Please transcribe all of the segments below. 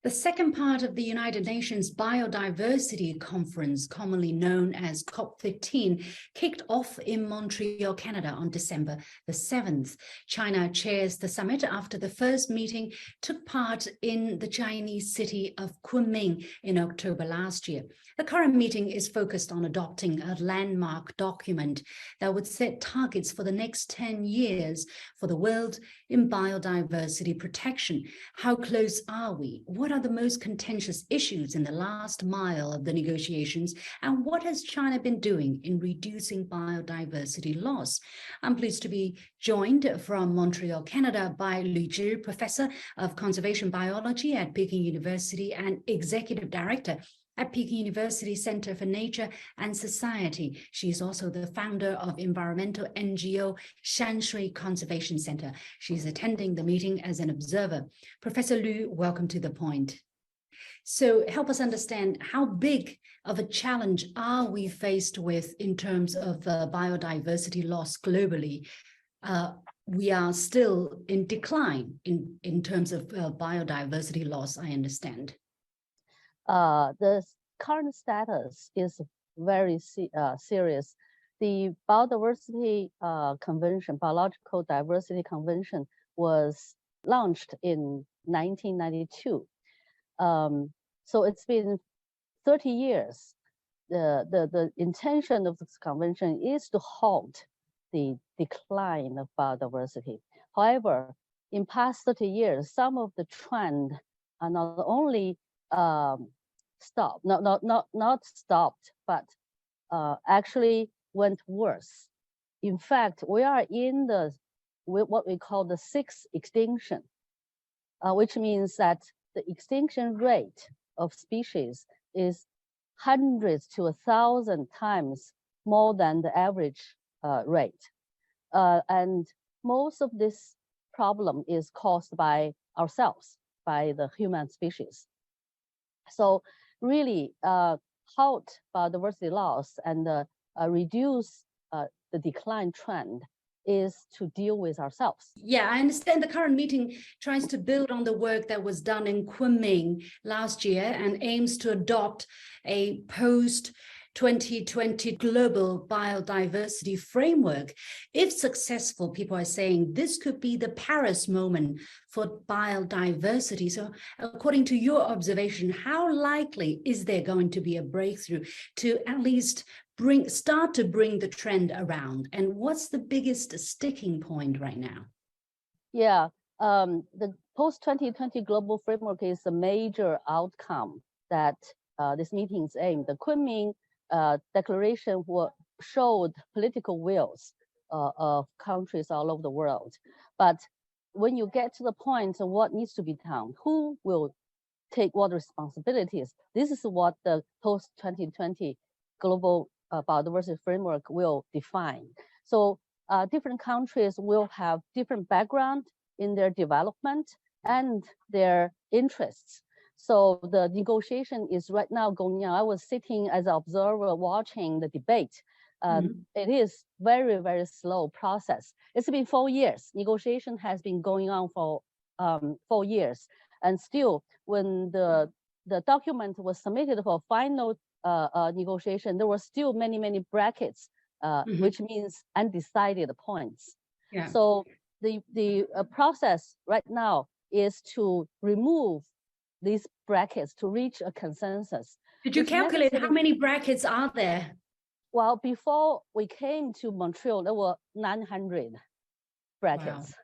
The second part of the United Nations Biodiversity Conference, commonly known as COP15, kicked off in Montreal, Canada on December the 7th. China chairs the summit after the first meeting took part in the Chinese city of Kunming in October last year. The current meeting is focused on adopting a landmark document that would set targets for the next 10 years for the world in biodiversity protection. How close are we? What are the most contentious issues in the last mile of the negotiations, and what has China been doing in reducing biodiversity loss? I'm pleased to be joined from Montreal, Canada by Lyu Zhi, Professor of Conservation Biology at Peking University and Executive Director at Peking University Center for Nature and Society. She is also the founder of environmental NGO Shui Conservation Center. She's attending the meeting as an observer. Professor Lyu, welcome to The Point. So help us understand, how big of a challenge are we faced with in terms of biodiversity loss globally? We are still in decline in terms of biodiversity loss, I understand. The current status is very serious. The Biodiversity Convention, Biological Diversity Convention, was launched in 1992. So it's been 30 years. The intention of this convention is to halt the decline of biodiversity. However, in past 30 years, some of the trend are not only stopped, not stopped, but actually went worse. In fact, we are in what we call the sixth extinction, which means that the extinction rate of species is hundreds to 1,000 times more than the average rate. And most of this problem is caused by ourselves, by the human species. So really, halt biodiversity loss and reduce the decline trend is to deal with ourselves. Yeah, I understand the current meeting tries to build on the work that was done in Kunming last year and aims to adopt a post-2020 global biodiversity framework. If successful, people are saying this could be the Paris moment for biodiversity. So according to your observation, how likely is there going to be a breakthrough to at least start to bring the trend around? And what's the biggest sticking point right now? Yeah, the post-2020 global framework is a major outcome that this meeting's aim. The Kunming declaration showed political wills of countries all over the world. But when you get to the point of what needs to be done, who will take what responsibilities, this is what the post-2020 global biodiversity framework will define. So different countries will have different background in their development and their interests. So the negotiation is right now going on. I was sitting as an observer watching the debate. It is very, very slow process. It's been 4 years. Negotiation has been going on for 4 years. And still, when the document was submitted for final negotiation, there were still many brackets, which means undecided points. Yeah. So the process right now is to remove these brackets to reach a consensus. Did you calculate how many brackets are there? Well, before we came to Montreal, there were 900 brackets. Wow.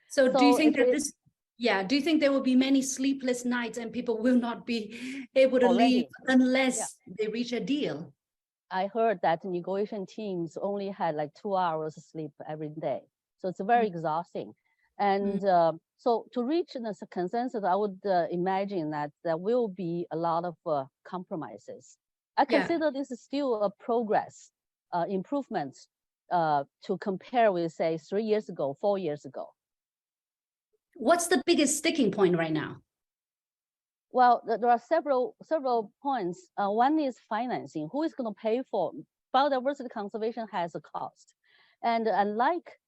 So do you think that do you think there will be many sleepless nights and people will not be able to leave unless they reach a deal? I heard that negotiation teams only had like 2 hours of sleep every day. So it's very exhausting. And so to reach this consensus, I would imagine that there will be a lot of compromises. I consider this is still a progress, improvements to compare with, say, 3 years ago, 4 years ago. What's the biggest sticking point right now? Well, there are several points. One is financing. Who is going to pay for biodiversity conservation? Has a cost, and unlike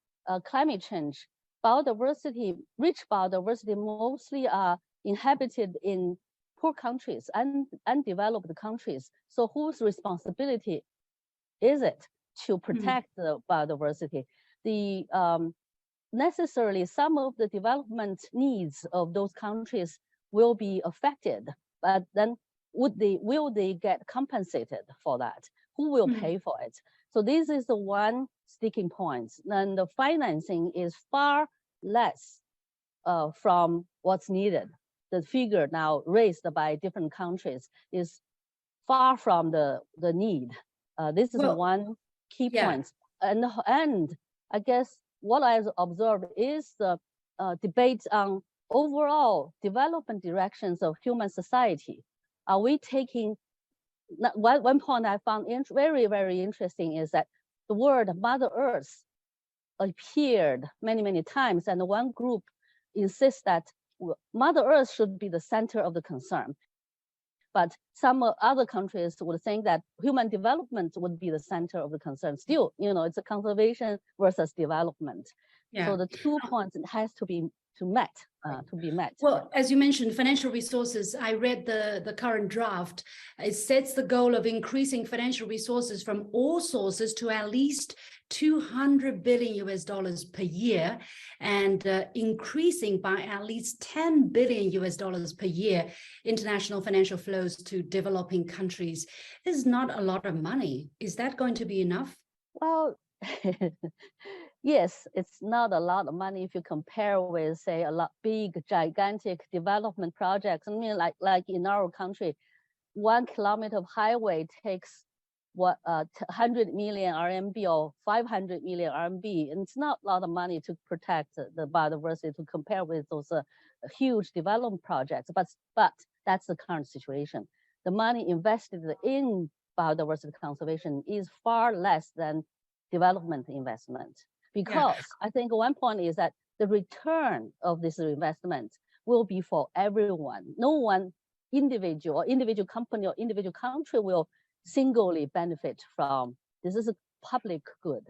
climate change, rich biodiversity mostly are inhabited in poor countries and undeveloped countries. So whose responsibility is it to protect the biodiversity? The necessarily some of the development needs of those countries will be affected, but then will they get compensated for that? Who will pay for it? So this is the one sticking point. And the financing is far less from what's needed. The figure now raised by different countries is far from the need. This is one key point. And I guess what I observed is the debate on overall development directions of human society. Are we taking, one point I found very, very interesting is that the word Mother Earth appeared many, many times, and one group insists that Mother Earth should be the center of the concern. But some other countries would think that human development would be the center of the concern. Still, it's a conservation versus development. Yeah. So the 2 points has to be met. Well, as you mentioned, financial resources, I read the current draft. It sets the goal of increasing financial resources from all sources to at least $200 billion US per year, and increasing by at least $10 billion US per year international financial flows to developing countries. This is not a lot of money. Is that going to be enough? Well, yes, it's not a lot of money if you compare with, say, gigantic development projects. I mean, like in our country, 1 kilometer of highway takes 100 million RMB or 500 million RMB, and it's not a lot of money to protect the biodiversity to compare with those huge development projects. But that's the current situation. The money invested in biodiversity conservation is far less than development investment, because I think one point is that the return of this investment will be for everyone. No one individual company or individual country will singly benefit from. This is a public good.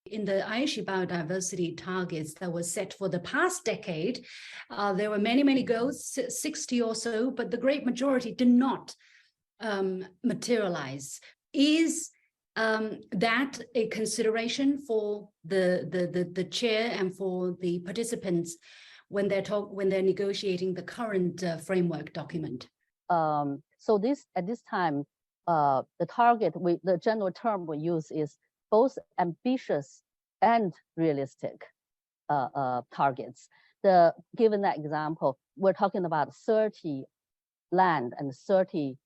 In the Aichi biodiversity targets that were set for the past decade, there were many, many goals, 60 or so, but the great majority did not materialize. Is that a consideration for the chair and for the participants when they're negotiating the current framework document? So at this time, the target, the general term we use is both ambitious and realistic targets. Given that example, we're talking about 30 land and 30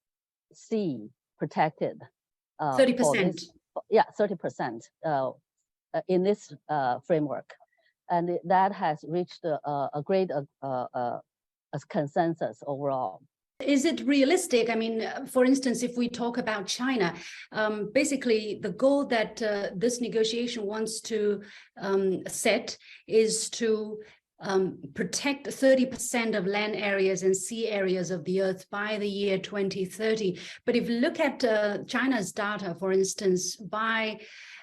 sea protected. 30%. 30% in this framework. And that has reached a great consensus overall. Is it realistic? I mean, for instance, if we talk about China, basically the goal that this negotiation wants to set is to protect 30% of land areas and sea areas of the Earth by the year 2030. But if you look at China's data, for instance, by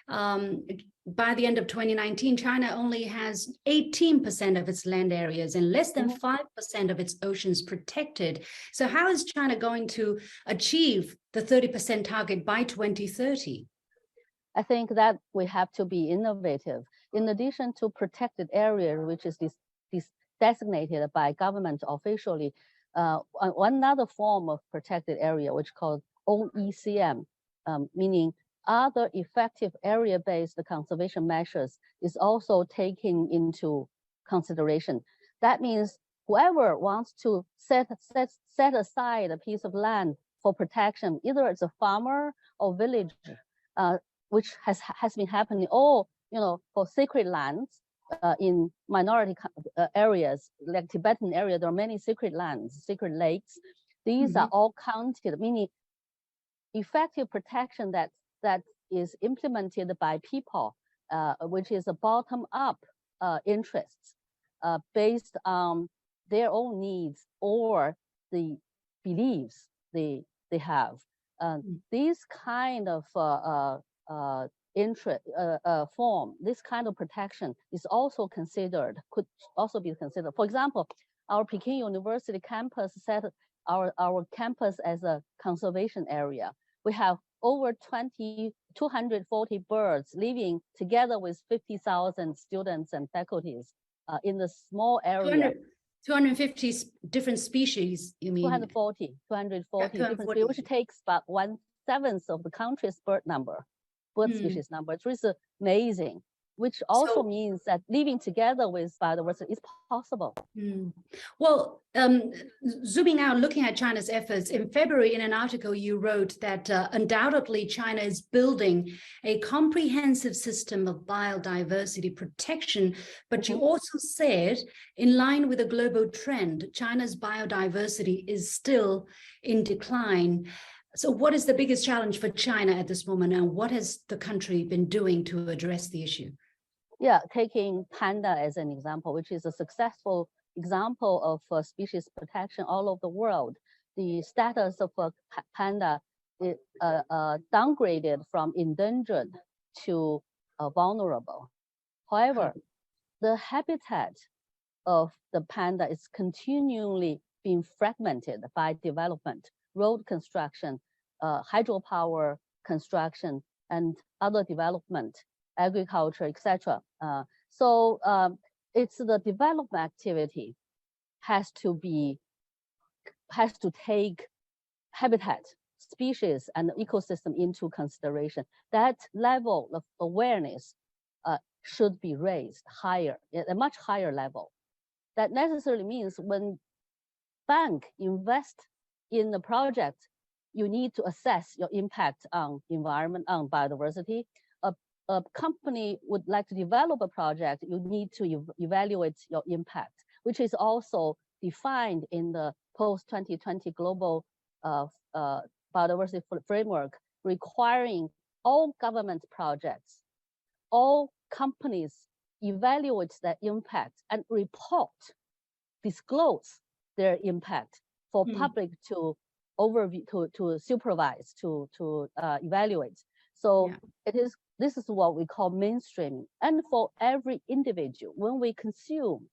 the end of 2019, China only has 18% of its land areas and less than 5% of its oceans protected. So how is China going to achieve the 30% target by 2030? I think that we have to be innovative. In addition to protected area, which is this designated by government officially, another form of protected area, which is called OECM, meaning other effective area-based conservation measures, is also taken into consideration. That means whoever wants to set aside a piece of land for protection, either it's a farmer or village, which has been happening, or for sacred lands in minority areas like Tibetan area, there are many sacred lands, sacred lakes. These are all counted, meaning effective protection that is implemented by people, which is a bottom-up interests based on their own needs or the beliefs they have. This kind of form, this kind of protection is also considered, could also be considered. For example, our Peking University campus set our campus as a conservation area. We have over 240 birds living together with 50,000 students and faculties in the small area. 250 different species, you mean? 240 different species, which takes about 1/7 of the country's bird species number. It is amazing, which also means that living together with biodiversity is possible. Well, zooming out, looking at China's efforts, in February, in an article you wrote that undoubtedly China is building a comprehensive system of biodiversity protection, but you also said, in line with a global trend, China's biodiversity is still in decline. So what is the biggest challenge for China at this moment, and what has the country been doing to address the issue? Yeah, taking panda as an example, which is a successful example of species protection all over the world. The status of a panda is downgraded from endangered to vulnerable. However, the habitat of the panda is continually being fragmented by development, road construction, hydropower construction, and other development, agriculture, etc. So it's the development activity has to take habitat, species, and ecosystem into consideration. That level of awareness should be raised higher, at a much higher level. That necessarily means when bank invest in the project, you need to assess your impact on environment, on biodiversity. A company would like to develop a project, you need to evaluate your impact, which is also defined in the post-2020 global biodiversity framework, requiring all government projects, all companies evaluate their impact and disclose their impact for public to overview, to supervise, to evaluate. So this is what we call mainstreaming. And for every individual, when we consume,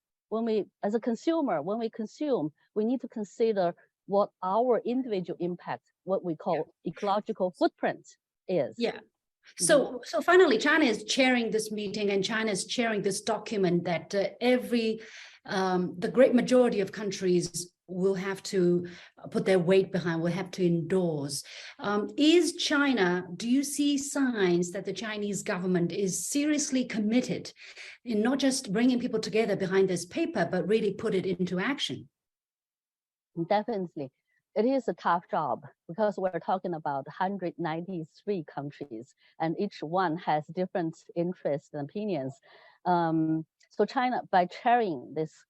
as a consumer, when we consume, we need to consider what our individual impact, what we call ecological footprint is. Yeah. So finally, China is chairing this meeting, and China is chairing this document that the great majority of countries will have to put their weight behind, will have to endorse. Is China, do you see signs that the Chinese government is seriously committed in not just bringing people together behind this paper, but really put it into action? Definitely. It is a tough job because we're talking about 193 countries, and each one has different interests and opinions. So China, by chairing this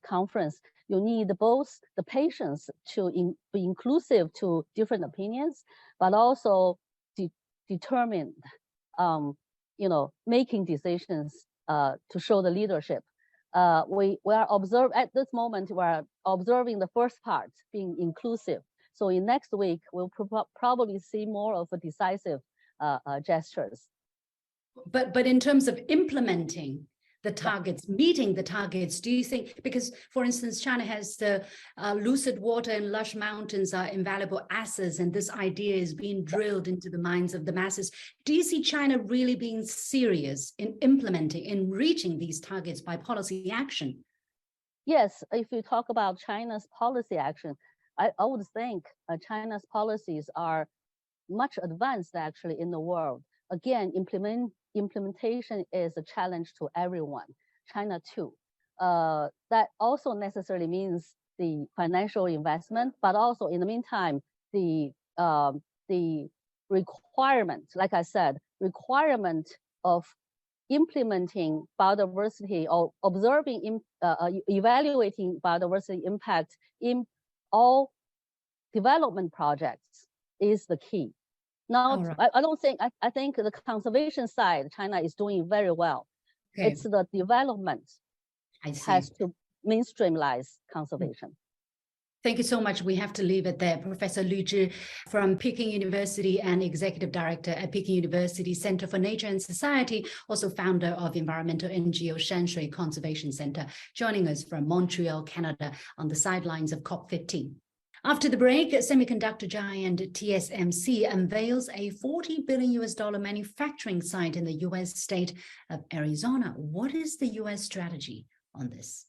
conference, you need both the patience to be inclusive to different opinions, but also determined, making decisions to show the leadership. We are at this moment, we are observing the first part, being inclusive. So in next week, we'll probably see more of a decisive gestures. But in terms of implementing the targets, meeting the targets, do you think, because for instance, China has the lucid water and lush mountains are invaluable assets, and this idea is being drilled into the minds of the masses. Do you see China really being serious in implementing, in reaching these targets by policy action? Yes, if you talk about China's policy action, I would think China's policies are much advanced actually in the world. Again, implementation is a challenge to everyone, China too. That also necessarily means the financial investment, but also in the meantime, the requirement, like I said, requirement of implementing biodiversity or evaluating biodiversity impact in all development projects is the key. Now, right. I think the conservation side, China is doing very well. Okay. It's the development has to mainstreamize conservation. Thank you so much. We have to leave it there. Professor Lyu Zhi from Peking University and Executive Director at Peking University Center for Nature and Society, also founder of environmental NGO Shui Conservation Center, joining us from Montreal, Canada, on the sidelines of COP15. After the break, semiconductor giant TSMC unveils a $40 billion manufacturing site in the U.S. state of Arizona. What is the U.S. strategy on this?